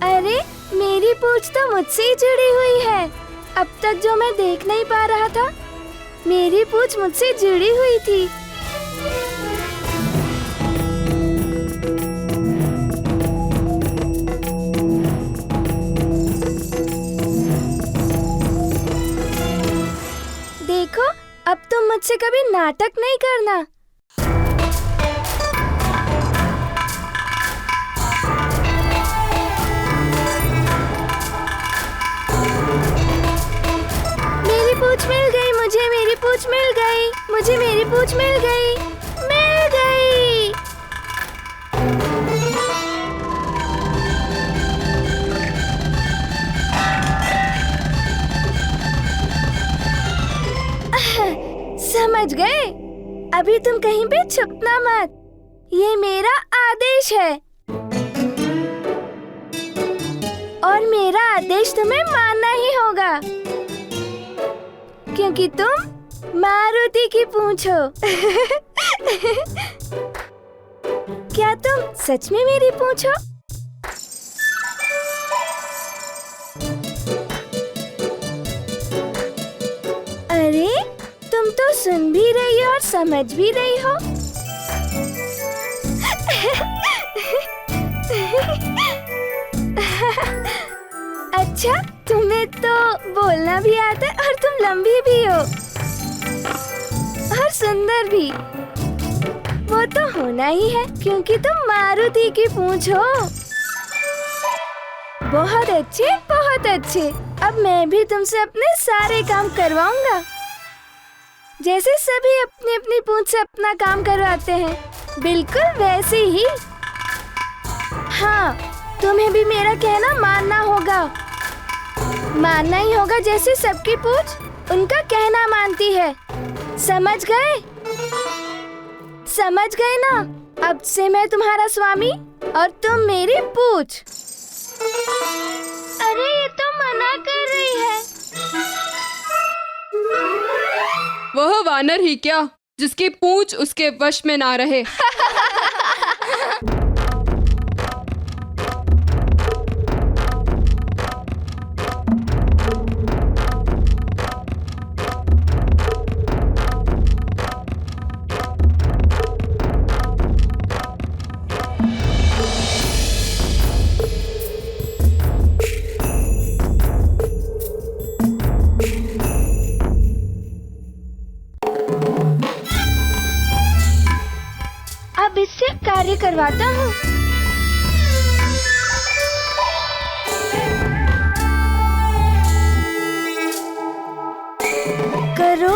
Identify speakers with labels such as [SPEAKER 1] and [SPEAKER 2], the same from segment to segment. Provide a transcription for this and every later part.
[SPEAKER 1] अरे मेरी पूंछ तो मुझसे ही जुड़ी हुई है। अब तक जो मैं देख नहीं पा रहा था, मेरी पूंछ मुझसे जुड़ी हुई थी। देखो, अब तुम मुझसे कभी नाटक नहीं करना। मेरी पूंछ मिल गई, मुझे मेरी पूंछ मिल गई, मुझे मेरी पूंछ मिल गई, मिल गई। समझ गए? अभी तुम कहीं पे छुपना मत, ये मेरा आदेश है और मेरा आदेश तुम्हें मानना ही होगा, क्योंकि तुम मारुति की पूंछ हो। क्या तुम सच में मेरी पूंछ हो? अरे तुम तो सुन भी रही हो और समझ भी रही हो। अच्छा, तुम्हें तो बोलना भी आता है और तुम लंबी भी हो और सुंदर भी। वो तो होना ही है, क्योंकि तुम मारुति की पूंछ हो। बहुत अच्छे, बहुत अच्छे। अब मैं भी तुमसे अपने सारे काम करवाऊंगा, जैसे सभी अपनी अपनी पूंछ से अपना काम करवाते हैं, बिल्कुल वैसे ही। हाँ, तुम्हें भी मेरा कहना मानना होगा। मानना ही होगा, जैसे सबकी पूंछ उनका कहना मानती है। समझ गए? समझ गए ना? अब से मैं तुम्हारा स्वामी और तुम मेरी पूंछ। अरे ये तो मना कर रही है।
[SPEAKER 2] वह वानर ही क्या, जिसकी पूंछ उसके वश में ना रहे।
[SPEAKER 1] अब इससे कार्य करवाता हूँ। करो।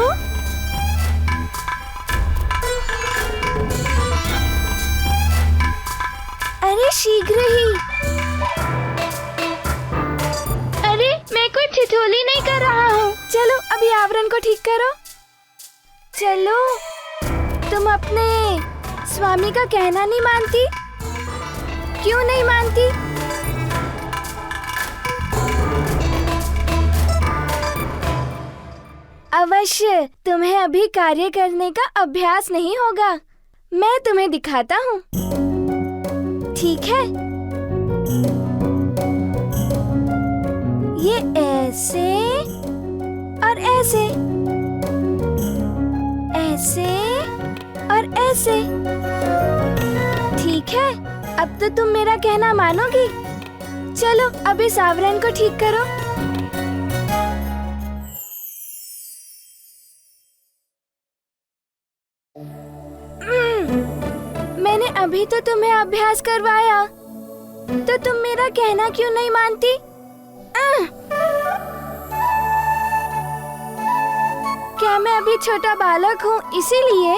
[SPEAKER 1] अरे शीघ्र ही। अरे मैं कोई ठिठोली नहीं कर रहा हूँ। चलो अभी आवरण को ठीक करो। चलो, तुम अपने स्वामी का कहना नहीं मानती? क्यों नहीं मानती? अवश्य तुम्हें अभी कार्य करने का अभ्यास नहीं होगा। मैं तुम्हें दिखाता हूँ, ठीक है? ये ऐसे और ऐसे, ऐसे और ऐसे, ठीक है? अब तो तुम मेरा कहना मानोगी। चलो अब इस आवरण को ठीक करो। मैंने अभी तो तुम्हें अभ्यास करवाया, तो तुम मेरा कहना क्यों नहीं मानती? क्या मैं अभी छोटा बालक हूँ इसीलिए?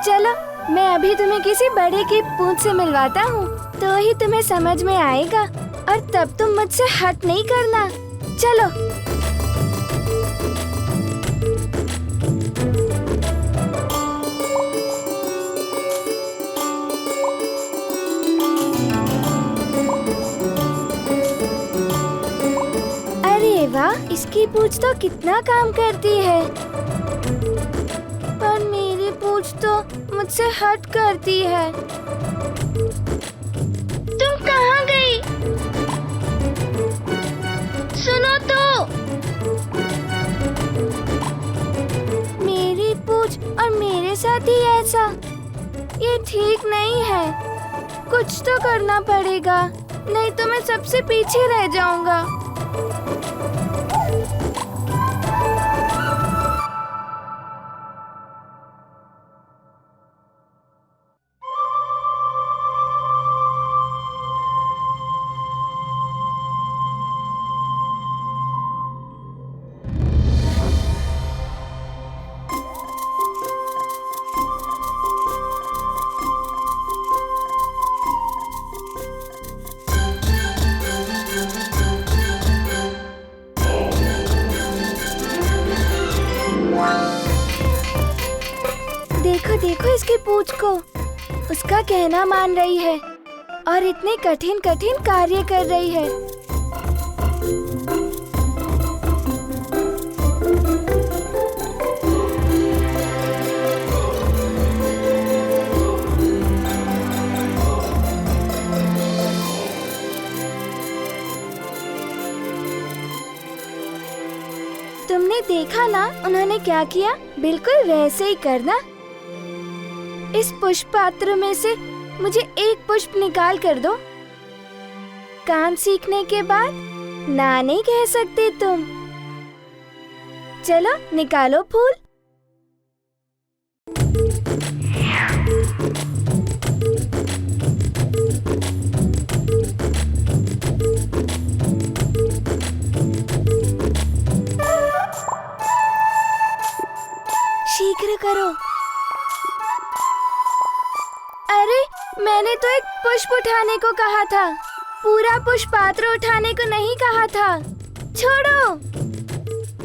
[SPEAKER 1] चलो मैं अभी तुम्हें किसी बड़े की पूंछ से मिलवाता हूँ, तो ही तुम्हें समझ में आएगा, और तब तुम मुझसे हट नहीं करना। चलो। अरे वाह, इसकी पूंछ तो कितना काम करती है। पूंछ तो मुझसे हट करती है। तुम कहाँ गई? सुनो तो। मेरी पूंछ और मेरे साथ ही ऐसा, ये ठीक नहीं है। कुछ तो करना पड़ेगा, नहीं तो मैं सबसे पीछे रह जाऊंगा। देखो देखो इसकी पूंछ को, उसका कहना मान रही है और इतने कठिन कठिन कार्य कर रही है। तुमने देखा ना उन्होंने क्या किया? बिल्कुल वैसे ही करना। इस पुष्प पात्र में से मुझे एक पुष्प निकाल कर दो। काम सीखने के बाद ना नहीं कह सकते तुम। चलो निकालो फूल। शीघ्र करो। अरे मैंने तो एक पुष्प उठाने को कहा था, पूरा पुष्प पात्र उठाने को नहीं कहा था। छोड़ो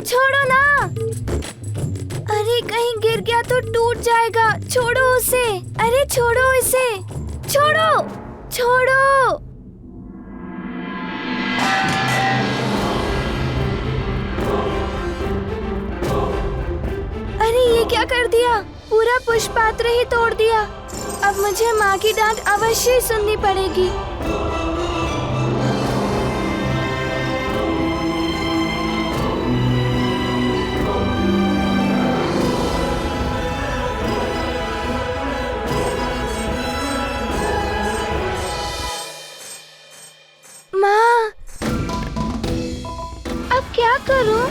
[SPEAKER 1] छोड़ो ना। अरे कहीं गिर गया तो टूट जाएगा। छोड़ो उसे। अरे छोड़ो इसे। छोड़ो छोड़ो। अरे ये क्या कर दिया? पूरा पुष्प पात्र ही तोड़ दिया। अब मुझे माँ की डांट अवश्य ही सुननी पड़ेगी। माँ, अब क्या करूं?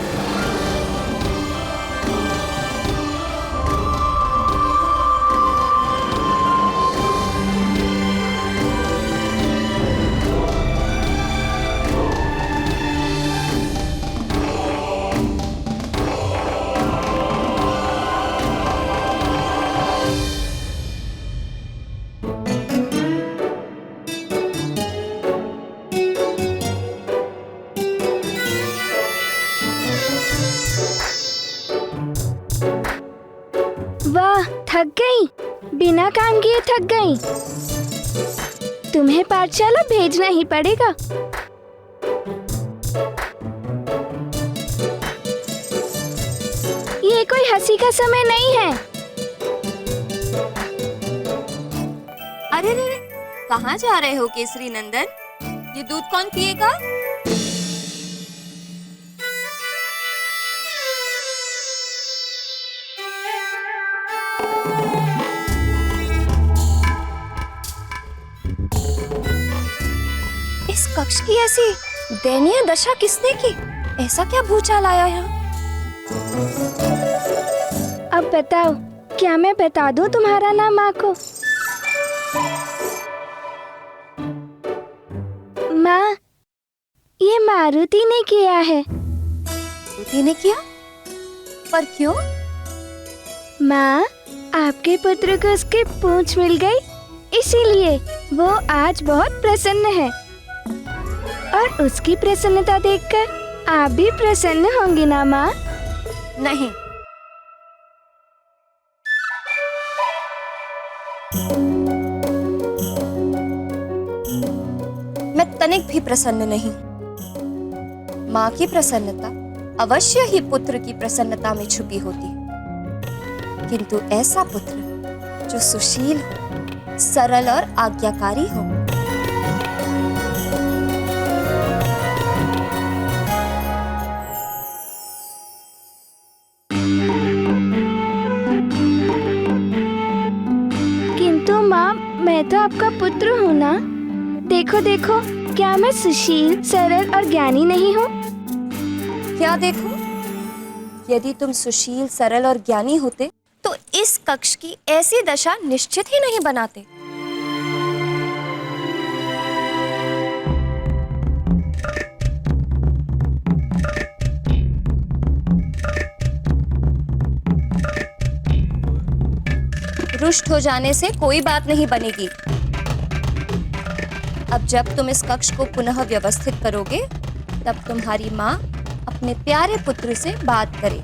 [SPEAKER 1] वाह, थक गई। बिना काम किए थक गई। तुम्हें पाठशाला भेजना ही पड़ेगा। ये कोई हंसी का समय नहीं है।
[SPEAKER 3] अरे रे, कहाँ जा रहे हो केसरी नंदन? ये दूध कौन पिएगा? इस कक्ष की ऐसी दयनीय दशा किसने की? ऐसा क्या भूचाल आया यहाँ?
[SPEAKER 1] अब बताओ, क्या मैं बता दूं तुम्हारा नाम माँ को? माँ, ये मारुति ने किया है।
[SPEAKER 3] मारुति ने किया? पर क्यों?
[SPEAKER 1] माँ, आपके पुत्र को उसकी पूंछ मिल गई, इसीलिए वो आज बहुत प्रसन्न है। और उसकी प्रसन्नता देखकर आप भी प्रसन्न होंगी ना माँ?
[SPEAKER 3] नहीं, मैं तनिक भी प्रसन्न नहीं। माँ की प्रसन्नता अवश्य ही पुत्र की प्रसन्नता में छुपी होती है, किंतु ऐसा पुत्र जो सुशील हो, सरल और आज्ञाकारी हो।
[SPEAKER 1] किंतु माँ, मैं तो आपका पुत्र हूँ ना। देखो देखो, क्या मैं सुशील, सरल और ज्ञानी नहीं हूँ?
[SPEAKER 3] क्या देखो? यदि तुम सुशील, सरल और ज्ञानी होते तो इस कक्ष की ऐसी दशा निश्चित ही नहीं बनाते। रुष्ट हो जाने से कोई बात नहीं बनेगी। अब जब तुम इस कक्ष को पुनः व्यवस्थित करोगे, तब तुम्हारी माँ अपने प्यारे पुत्र से बात करे।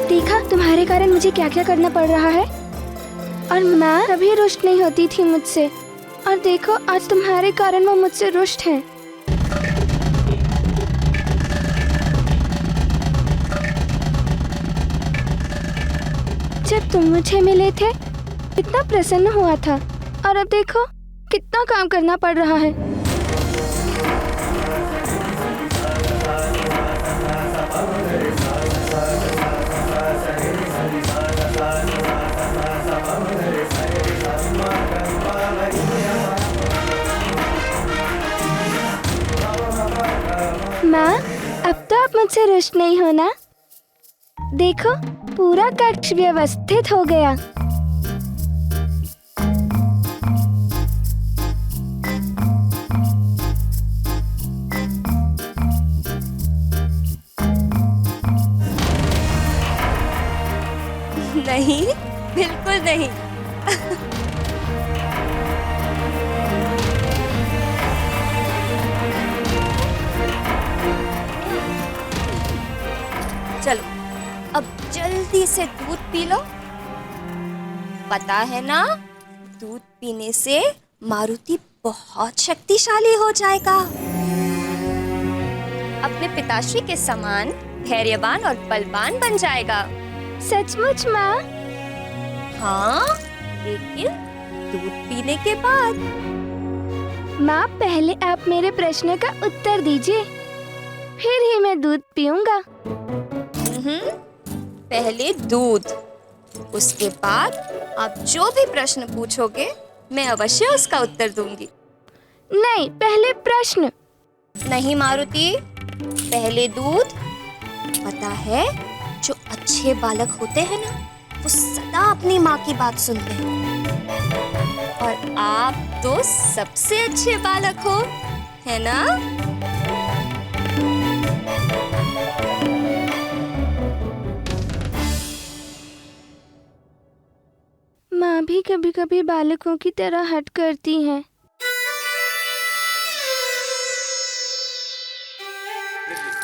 [SPEAKER 1] देखा, तुम्हारे कारण मुझे क्या क्या करना पड़ रहा है। और मैं कभी रुष्ट नहीं होती थी मुझसे, और देखो आज तुम्हारे कारण वो मुझसे रुष्ट हैं। जब तुम मुझे मिले थे कितना प्रसन्न हुआ था, और अब देखो कितना काम करना पड़ रहा है। माँ, अब तो आप मुझसे रुष्ट नहीं हो ना। देखो, पूरा कक्ष व्यवस्थित हो गया।
[SPEAKER 3] नहीं, बिल्कुल नहीं। चलो, अब जल्दी से दूध पी लो। पता है ना, दूध पीने से मारुति बहुत शक्तिशाली हो जाएगा। अपने पिताश्री के समान धैर्यवान और बलवान बन जाएगा।
[SPEAKER 1] सचमुच माँ?
[SPEAKER 3] हाँ, लेकिन दूध पीने के बाद।
[SPEAKER 1] माँ, पहले आप मेरे प्रश्न का उत्तर दीजिए, फिर ही मैं दूध पीऊंगा।
[SPEAKER 3] पहले दूध, उसके बाद आप जो भी प्रश्न पूछोगे मैं अवश्य उसका उत्तर दूंगी।
[SPEAKER 1] नहीं, पहले प्रश्न।
[SPEAKER 3] नहीं मारुति, पहले दूध। पता है, जो अच्छे बालक होते हैं ना, वो सदा अपनी माँ की बात सुनते हैं। और आप तो सबसे अच्छे बालक हो, है ना?
[SPEAKER 1] माँ भी कभी कभी बालकों की तरह हट करती हैं।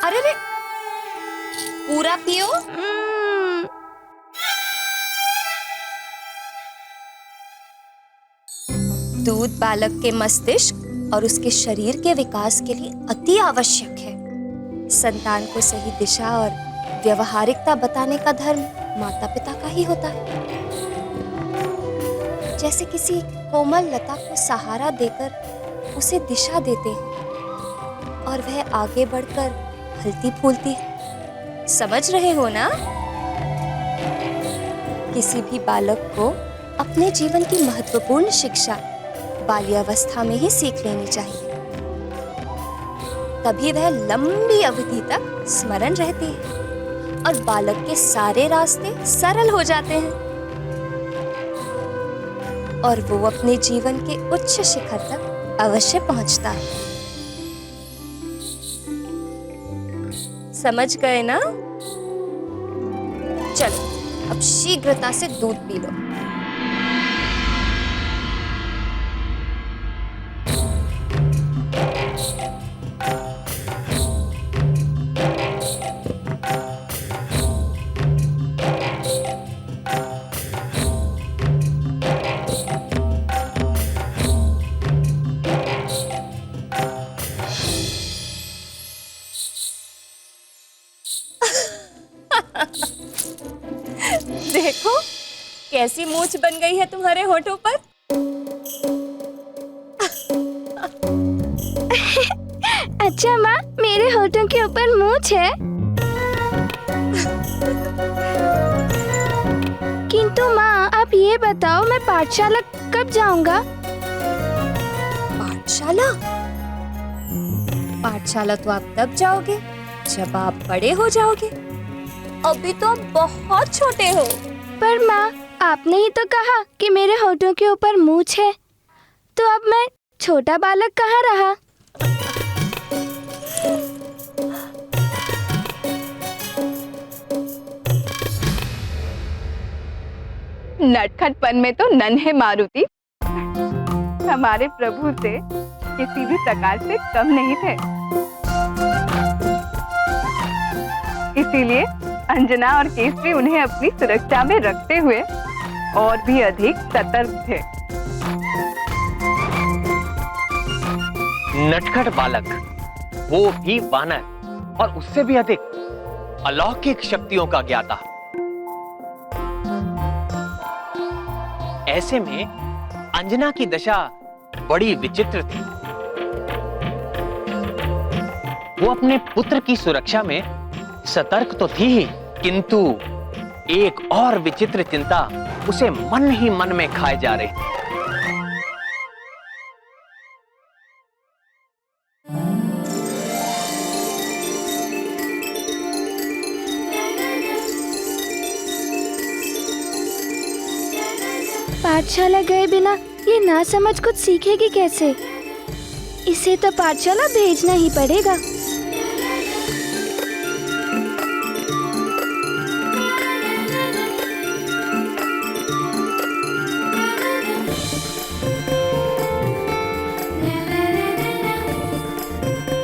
[SPEAKER 3] अरे रे, पूरा पियो। दूध बालक के मस्तिष्क और उसके शरीर के विकास के लिए अति आवश्यक है। संतान को सही दिशा और व्यवहारिकता बताने का धर्म माता पिता का ही होता है। जैसे किसी कोमल लता को सहारा देकर उसे दिशा देते हैं और वह आगे बढ़कर फलती फूलती है। समझ रहे हो ना? किसी भी बालक को अपने जीवन की महत्वपूर्ण शिक्षा बाल्यावस्था में ही सीख लेनी चाहिए। तभी वह लंबी अवधि तक स्मरण रहती है और बालक के सारे रास्ते सरल हो जाते हैं और वो अपने जीवन के उच्च शिखर तक अवश्य पहुंचता है। समझ गए ना? चलो अब शीघ्रता से दूध पी लो। देखो कैसी मूंछ बन गई है तुम्हारे होठों पर।
[SPEAKER 1] अच्छा माँ, मेरे होठों के ऊपर मूंछ है। किंतु माँ, आप ये बताओ मैं पाठशाला कब जाऊंगा?
[SPEAKER 3] पाठशाला? पाठशाला तो आप तब जाओगे जब आप बड़े हो जाओगे। अभी तो आप बहुत छोटे हो।
[SPEAKER 1] पर माँ, आपने ही तो कहा कि मेरे होठों के ऊपर मूंछ है, तो अब मैं छोटा बालक कहाँ रहा?
[SPEAKER 2] नटखटपन में तो नन्हे मारुति हमारे प्रभु से किसी भी प्रकार से कम नहीं थे। इसीलिए अंजना और केसरी उन्हें अपनी सुरक्षा में रखते हुए और भी अधिक सतर्क थे।
[SPEAKER 4] नटखट बालक, वो भी वानर, और उससे भी अधिक अलौकिक शक्तियों का ज्ञाता। ऐसे में अंजना की दशा बड़ी विचित्र थी। वो अपने पुत्र की सुरक्षा में सतर्क तो थी ही, किंतु एक और विचित्र चिंता उसे मन ही मन में खाए जा रही थी।
[SPEAKER 1] पाठशाला गए बिना ये ना समझ कुछ सीखेगी कैसे? इसे तो पाठशाला भेजना ही पड़ेगा।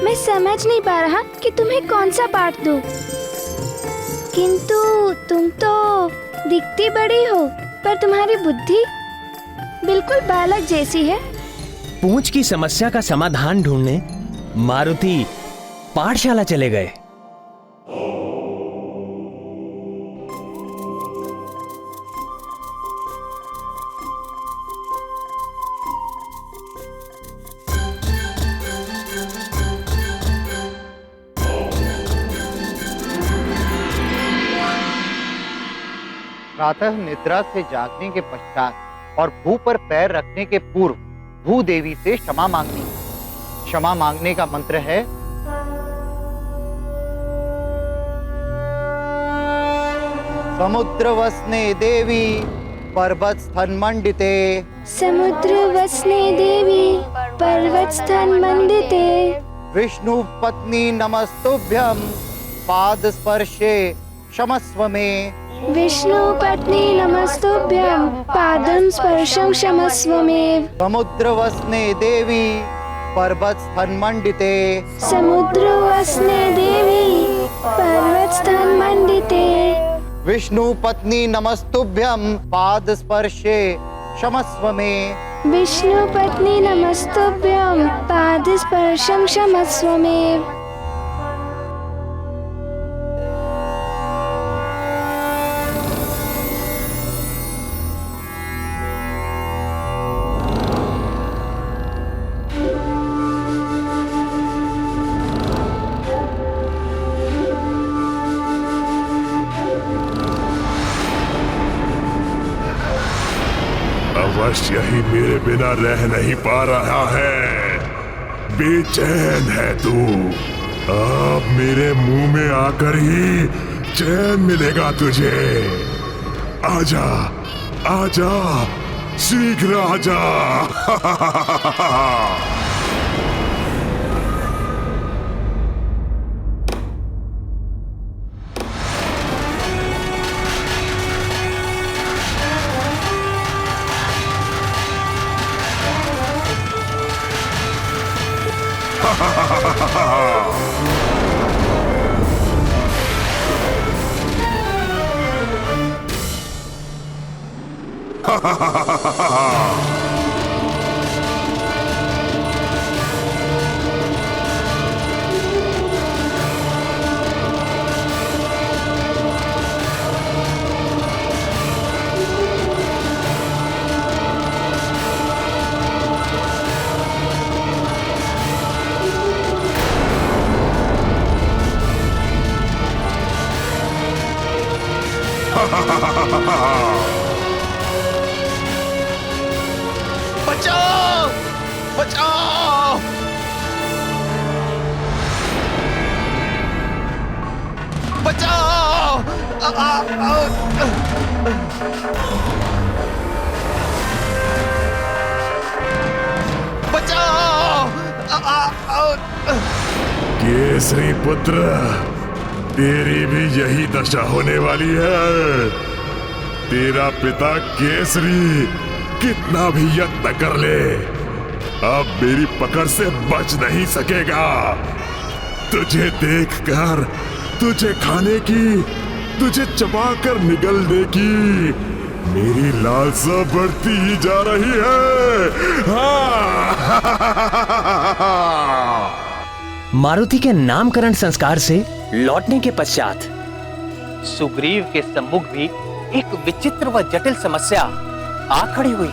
[SPEAKER 1] मैं समझ नहीं पा रहा कि तुम्हें कौन सा पाठ दूं। किंतु तुम तो दिखती बड़ी हो, पर तुम्हारी बुद्धि बिल्कुल बालक जैसी है।
[SPEAKER 5] पूंछ की समस्या का समाधान ढूंढने मारुति पाठशाला चले गए।
[SPEAKER 6] प्रातः निद्रा से जागने के पश्चात और भू पर पैर रखने के पूर्व भू देवी से क्षमा मांगनी। क्षमा मांगने का मंत्र है समुद्र वसने देवी पर्वत स्थन मंडिते।
[SPEAKER 1] समुद्र वसने देवी पर्वत स्थन मंडिते।
[SPEAKER 6] विष्णु पत्नी नमस्तुभ्यं पाद स्पर्शे क्षमस्व में।
[SPEAKER 1] विष्णु पत्नी नमस्तुभ्यं पादं स्पर्शं क्षमस्व मे।
[SPEAKER 6] समुद्र वसने देवी पर्वत स्थन मंडिते।
[SPEAKER 1] समुद्र वसने देवी पर्वत स्थन मंडिते।
[SPEAKER 6] विष्णु पत्नी नमस्तुभ्यं पाद स्पर्शे क्षमस्व में।
[SPEAKER 1] विष्णु पत्नी नमस्तुभ्यं पाद स्पर्शं क्षमस्व मे।
[SPEAKER 7] अवश्य ही मेरे बिना रह नहीं पा रहा है। बेचैन है तू। अब मेरे मुंह में आकर ही चैन मिलेगा तुझे। आजा, आजा, शीघ्र आजा।
[SPEAKER 4] बचाओ, बचाओ, बचाओ। बचाओ।
[SPEAKER 7] केसरी पुत्र, तेरी भी यही दशा होने वाली है। तेरा पिता केसरी कितना भी यत्न कर ले, अब मेरी पकड़ से बच नहीं सकेगा। तुझे देखकर, तुझे खाने की, तुझे चबाकर निगलने की मेरी लालसा बढ़ती ही जा रही है।
[SPEAKER 5] मारुति के नामकरण संस्कार से लौटने के पश्चात
[SPEAKER 4] सुग्रीव के सम्मुख भी एक विचित्र व जटिल समस्या आ खड़ी हुई।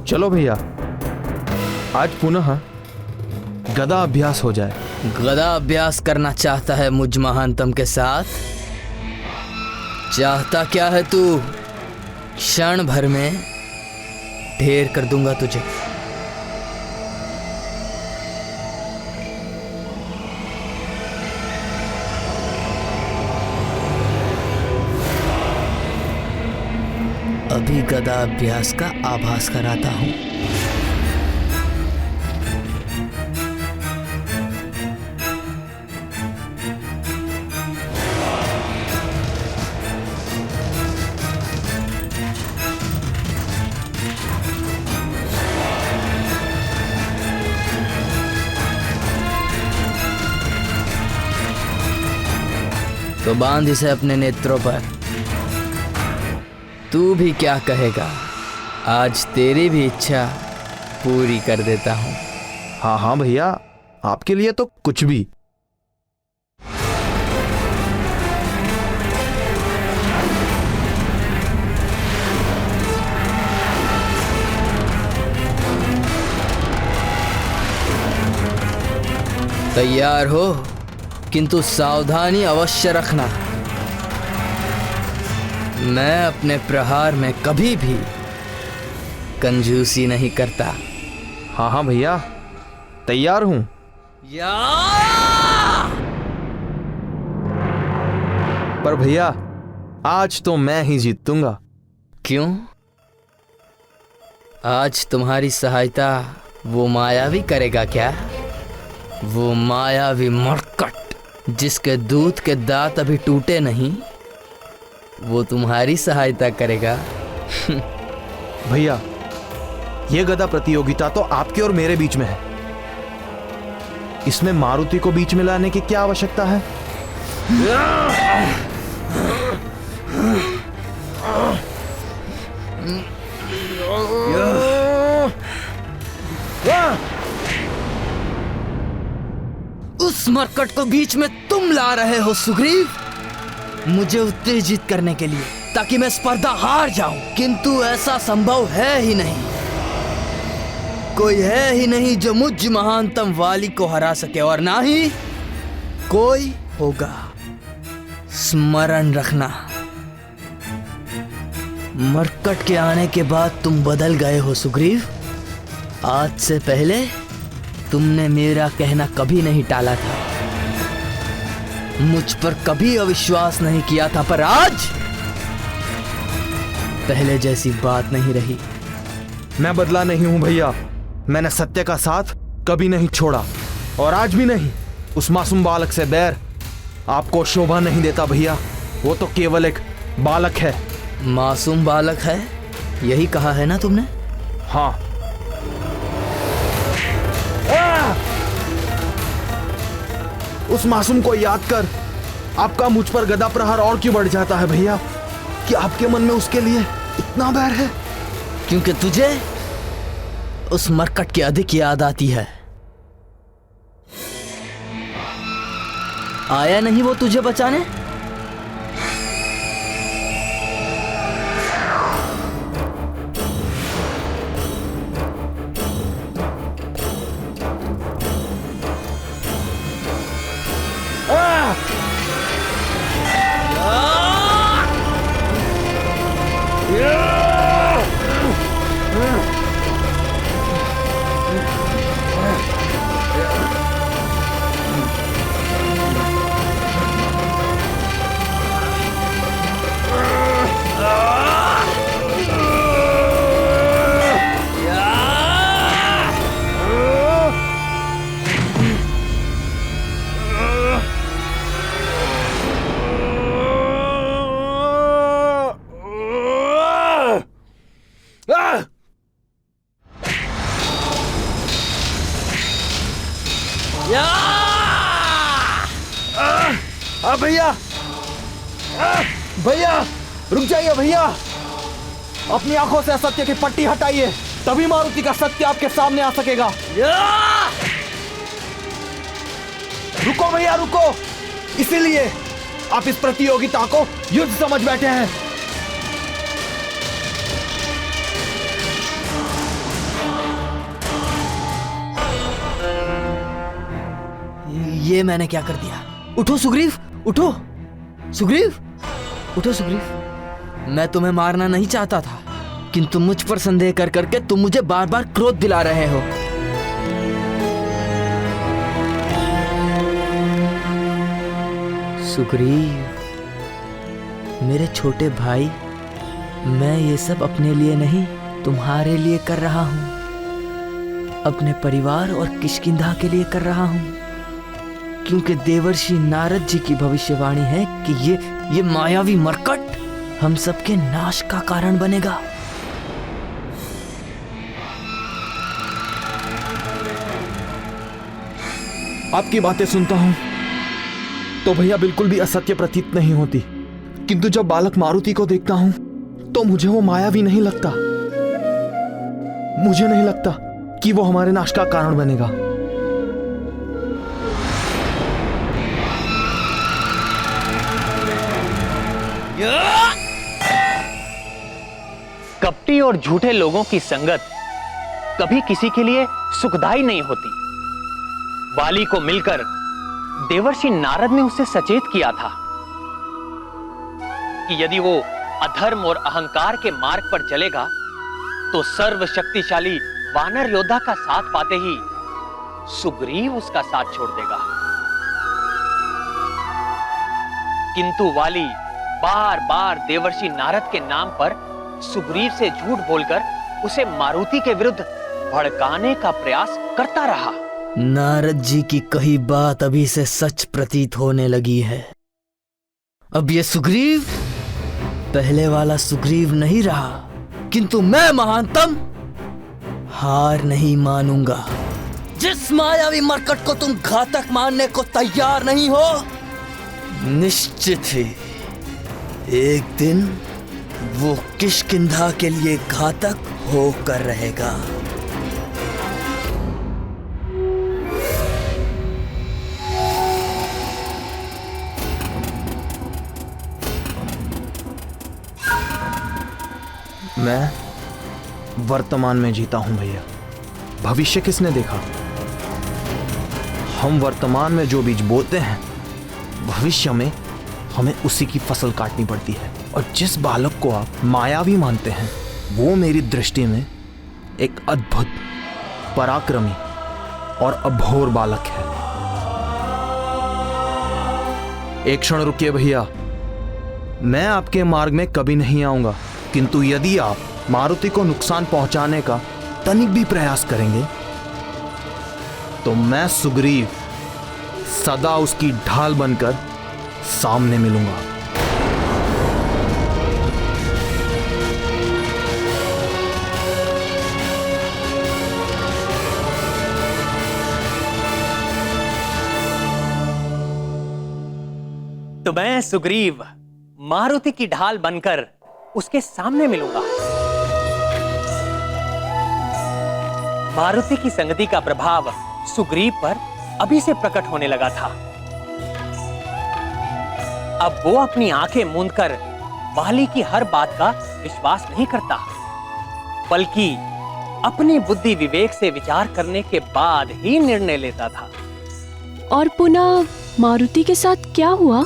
[SPEAKER 8] चलो भैया, आज पुनः गदा अभ्यास हो जाए।
[SPEAKER 9] गदा अभ्यास करना चाहता है मुझ महानतम के साथ? चाहता क्या है तू? क्षण भर में ढेर कर दूंगा तुझे। अभी गदा अभ्यास का आभास कराता हूं। तो बांध इसे अपने नेत्रों पर। तू भी क्या कहेगा? आज तेरी भी इच्छा पूरी कर देता हूं।
[SPEAKER 8] हाँ हाँ भैया, आपके लिए तो कुछ भी।
[SPEAKER 9] तैयार हो, किंतु सावधानी अवश्य रखना। मैं अपने प्रहार में कभी भी कंजूसी नहीं करता।
[SPEAKER 8] हाँ हाँ भैया, तैयार हूं। पर भैया, आज तो मैं ही जीतूंगा।
[SPEAKER 9] क्यों? आज तुम्हारी सहायता वो मायावी करेगा क्या? वो मायावी मरकट जिसके दूध के दांत अभी टूटे नहीं, वो तुम्हारी सहायता करेगा।
[SPEAKER 8] भैया, ये गदा प्रतियोगिता तो आपके और मेरे बीच में है। इसमें मारुति को बीच में लाने की क्या आवश्यकता है?
[SPEAKER 9] उस मरकट को बीच में तुम ला रहे हो सुग्रीव? मुझे उत्तेजित करने के लिए, ताकि मैं स्पर्धा हार जाऊं। किंतु ऐसा संभव है ही नहीं। कोई है ही नहीं जो मुझ महानतम वाली को हरा सके, और ना ही कोई होगा। स्मरण रखना, मरकट के आने के बाद तुम बदल गए हो सुग्रीव। आज से पहले तुमने मेरा कहना कभी नहीं टाला था, मुझ पर कभी अविश्वास नहीं किया था, पर आज पहले जैसी बात नहीं रही।
[SPEAKER 8] मैं बदला नहीं हूं भैया। मैंने सत्य का साथ कभी नहीं छोड़ा, और आज भी नहीं। उस मासूम बालक से बैर आपको शोभा नहीं देता भैया। वो तो केवल एक बालक है।
[SPEAKER 9] मासूम बालक है, यही कहा है ना तुमने?
[SPEAKER 8] हाँ। उस मासूम को याद कर आपका मुझ पर गदा प्रहार और क्यों बढ़ जाता है भैया? कि आपके मन में उसके लिए इतना बैर है?
[SPEAKER 9] क्योंकि तुझे उस मरकट की अधिक याद आती है। आया नहीं वो तुझे बचाने?
[SPEAKER 8] भैया, भैया रुक जाइए भैया। अपनी आंखों से असत्य की पट्टी हटाइए, तभी मारुति का सत्य आपके सामने आ सकेगा। रुको भैया रुको। इसीलिए आप इस प्रतियोगिता को युद्ध समझ बैठे हैं।
[SPEAKER 9] ये मैंने क्या कर दिया? उठो सुग्रीव, उठो सुग्रीव, उठो सुग्रीव। मैं तुम्हें मारना नहीं चाहता था, किंतु मुझ पर संदेह कर करके तुम मुझे बार बार क्रोध दिला रहे हो। सुग्रीव, मेरे छोटे भाई, मैं ये सब अपने लिए नहीं तुम्हारे लिए कर रहा हूं। अपने परिवार और किष्किंधा के लिए कर रहा हूं, क्योंकि देवर्षि नारद जी की भविष्यवाणी है कि ये मायावी मरकट हम सबके नाश का कारण बनेगा।
[SPEAKER 8] आपकी बातें सुनता हूं तो भैया बिल्कुल भी असत्य प्रतीत नहीं होती, किंतु जब बालक मारुति को देखता हूं तो मुझे वो मायावी नहीं लगता। मुझे नहीं लगता कि वो हमारे नाश का कारण बनेगा।
[SPEAKER 4] कपटी और झूठे लोगों की संगत कभी किसी के लिए सुखदायी नहीं होती। वाली को मिलकर देवर्षि नारद ने उसे सचेत किया था कि यदि वो अधर्म और अहंकार के मार्ग पर चलेगा तो सर्वशक्तिशाली वानर योद्धा का साथ पाते ही सुग्रीव उसका साथ छोड़ देगा। किंतु वाली बार बार देवर्षि नारद के नाम पर सुग्रीव से झूठ बोलकर उसे मारुति के विरुद्ध भड़काने का प्रयास करता रहा।
[SPEAKER 9] नारद जी की कही बात अभी से सच प्रतीत होने लगी है। अब ये सुग्रीव पहले वाला सुग्रीव नहीं रहा, किंतु मैं महानतम हार नहीं मानूंगा। जिस मायावी मरकट को तुम घातक मानने को तैयार नहीं हो, निश्चित ही एक दिन वो किष्किंधा के लिए घातक होकर रहेगा।
[SPEAKER 8] मैं वर्तमान में जीता हूं भैया। भविष्य किसने देखा? हम वर्तमान में जो बीज बोते हैं, भविष्य में हमें उसी की फसल काटनी पड़ती है। और जिस बालक को आप मायावी मानते हैं, वो मेरी दृष्टि में एक अद्भुत, पराक्रमी और अभोर बालक है। एक क्षण रुकिए भैया, मैं आपके मार्ग में कभी नहीं आऊंगा, किंतु यदि आप मारुति को नुकसान पहुंचाने का तनिक भी प्रयास करेंगे तो मैं सुग्रीव सदा उसकी ढाल बनकर सामने मिलूंगा।
[SPEAKER 4] तो मैं सुग्रीव मारुति की ढाल बनकर उसके सामने मिलूंगा। मारुति की संगति का प्रभाव सुग्रीव पर अभी से प्रकट होने लगा था। अब वो अपनी आंखें मूंदकर वाली की हर बात का विश्वास नहीं करता, बल्कि अपनी बुद्धि विवेक से विचार करने के बाद ही निर्णय लेता था।
[SPEAKER 10] और पुनः मारुति के साथ क्या हुआ?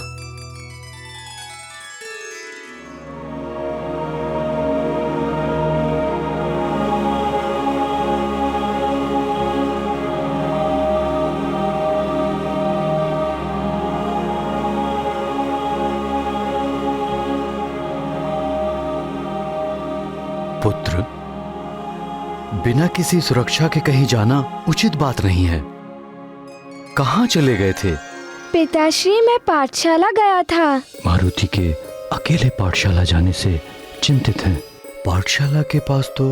[SPEAKER 11] पुत्र, बिना किसी सुरक्षा के कहीं जाना उचित बात नहीं है। कहाँ चले गए थे?
[SPEAKER 1] पिताश्री, मैं पाठशाला गया था।
[SPEAKER 11] मारुति के अकेले पाठशाला जाने से चिंतित हैं। पाठशाला के पास तो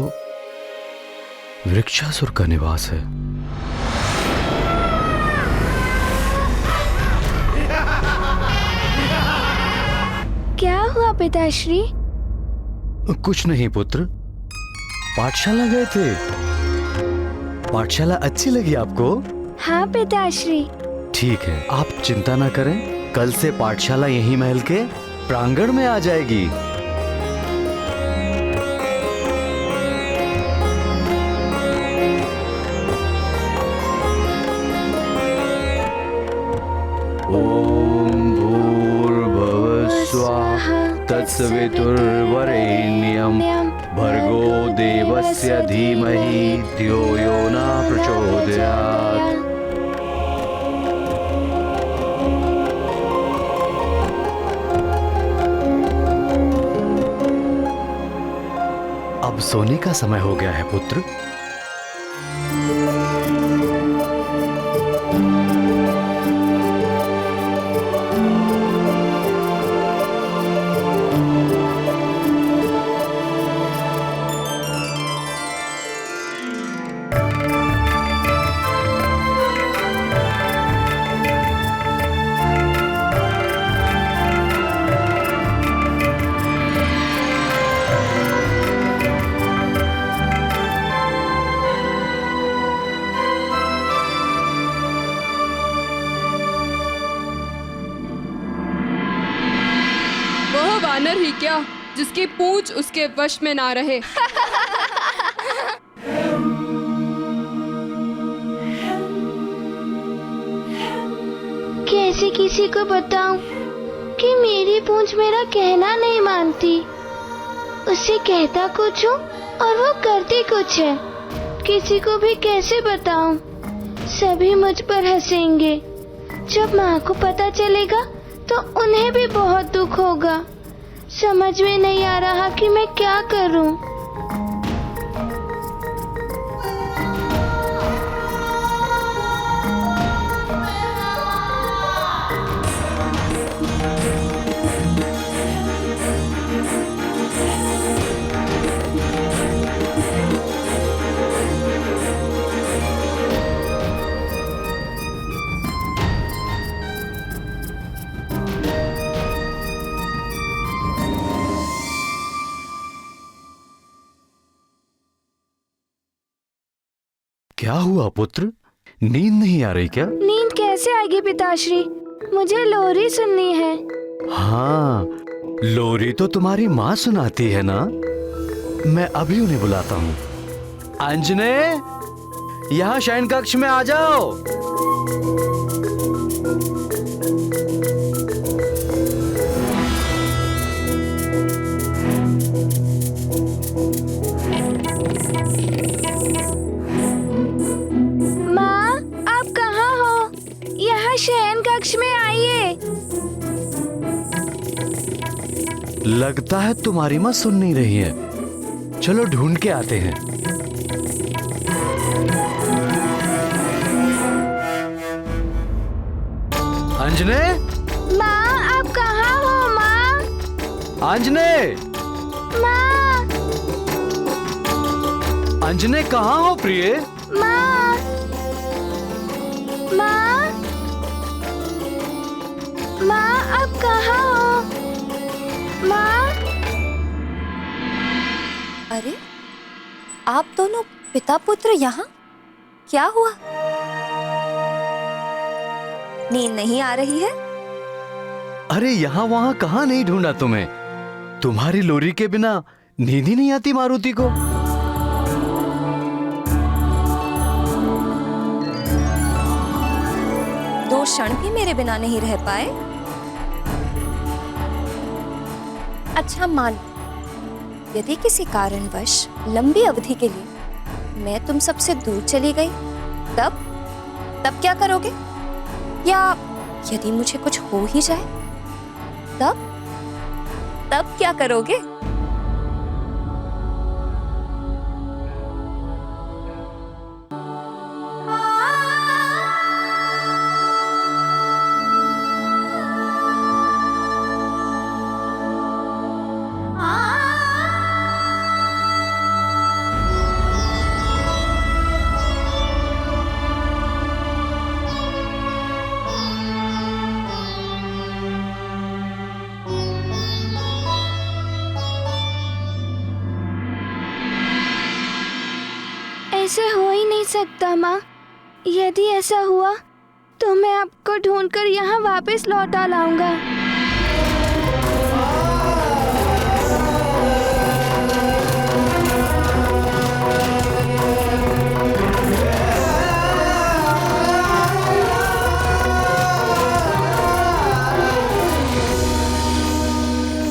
[SPEAKER 11] वृक्षासुर का निवास है।
[SPEAKER 1] क्या हुआ पिताश्री?
[SPEAKER 11] कुछ नहीं पुत्र, पाठशाला गए थे। पाठशाला अच्छी लगी आपको?
[SPEAKER 1] हाँ पिताश्री।
[SPEAKER 11] ठीक है, आप चिंता ना करें, कल से पाठशाला यहीं महल के प्रांगण में आ जाएगी। ओम भूर्भुवः स्वः तत्सवितुर्वरेण्यं भर्गो देवस्य धीमहि धियो यो न प्रचोदयात्। अब सोने का समय हो गया है पुत्र।
[SPEAKER 10] वानर ही क्या, जिसकी पूंछ उसके वश में ना रहे।
[SPEAKER 1] कैसे किसी को बताऊं कि मेरी पूंछ मेरा कहना नहीं मानती। उससे कहता कुछ हूँ और वो करती कुछ है। किसी को भी कैसे बताऊं? सभी मुझ पर हंसेंगे। जब माँ को पता चलेगा तो उन्हें भी बहुत दुख होगा। समझ में नहीं आ रहा कि मैं क्या करूं।
[SPEAKER 11] क्या हुआ पुत्र, नींद नहीं आ रही क्या?
[SPEAKER 1] नींद कैसे आएगी पिताश्री? मुझे लोरी सुननी है।
[SPEAKER 11] हाँ, लोरी तो तुम्हारी माँ सुनाती है ना। मैं अभी उन्हें बुलाता हूँ।
[SPEAKER 8] अंजने, यहाँ शयन कक्ष में आ जाओ।
[SPEAKER 1] माँ, आप कहाँ हो? यहाँ शयन कक्ष में आइए।
[SPEAKER 11] लगता है तुम्हारी माँ सुन नहीं रही है। चलो ढूंढ के आते हैं।
[SPEAKER 8] अंजने,
[SPEAKER 1] माँ, आप कहाँ हो? माँ,
[SPEAKER 8] अंजने,
[SPEAKER 1] माँ,
[SPEAKER 8] अंजने कहाँ हो प्रिय?
[SPEAKER 1] माँ, माँ, माँ, आप कहाँ हो? माँ,
[SPEAKER 3] अरे, आप दोनों पिता पुत्र यहाँ? क्या हुआ? नींद नहीं आ रही है?
[SPEAKER 11] अरे यहाँ वहाँ कहाँ नहीं ढूंढा तुम्हें। तुम्हारी लोरी के बिना नींद ही नहीं आती मारुति को।
[SPEAKER 3] दो क्षण भी मेरे बिना नहीं रह पाए? अच्छा मान, यदि किसी कारणवश लंबी अवधि के लिए मैं तुम सबसे दूर चली गई, तब क्या करोगे? या यदि मुझे कुछ हो ही जाए, तब क्या करोगे?
[SPEAKER 1] ऐसे हो ही नहीं सकता माँ। यदि ऐसा हुआ तो मैं आपको ढूंढकर यहाँ वापस लौटा लाऊंगा।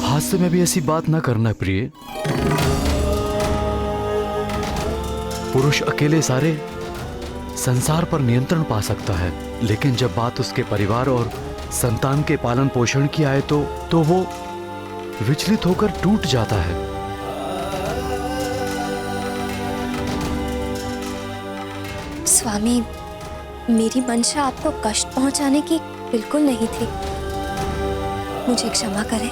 [SPEAKER 11] हास्य में भी ऐसी बात ना करना प्रिय। पुरुष अकेले सारे संसार पर नियंत्रण पा सकता है, लेकिन जब बात उसके परिवार और संतान के पालन पोषण की आए तो वो विचलित होकर टूट जाता है।
[SPEAKER 3] स्वामी, मेरी मंशा आपको कष्ट पहुंचाने की बिल्कुल नहीं थी। मुझे क्षमा करें।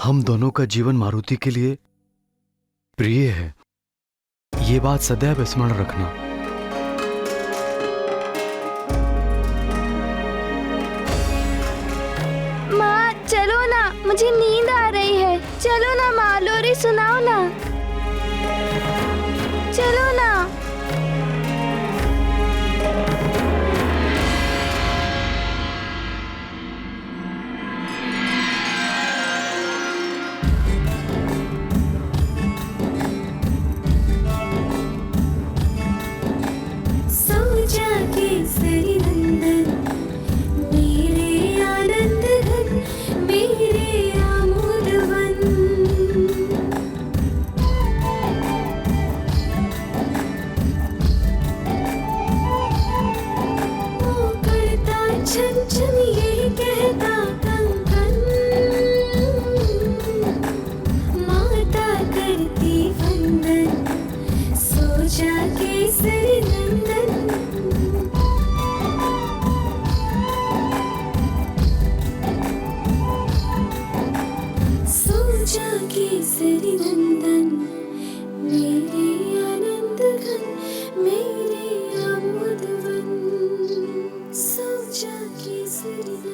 [SPEAKER 11] हम दोनों का जीवन मारुति के लिए प्रिय है, ये बात सदैव स्मरण रखना।
[SPEAKER 1] माँ चलो ना, मुझे नींद आ रही है। चलो ना माँ, लोरी सुनाओ ना। चलो ना।
[SPEAKER 12] केसरी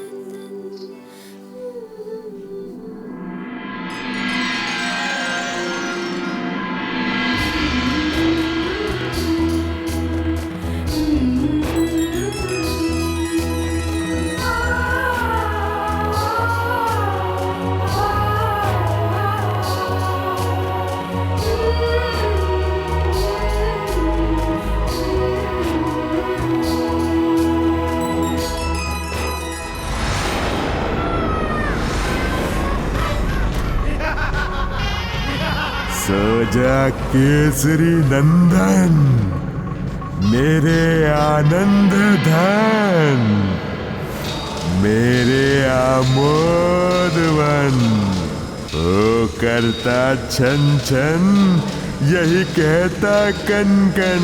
[SPEAKER 7] राजा केसरी नंदन, मेरे आनंद धन, मेरे आमोदवन, ओ करता छन छन, यही कहता कन कन।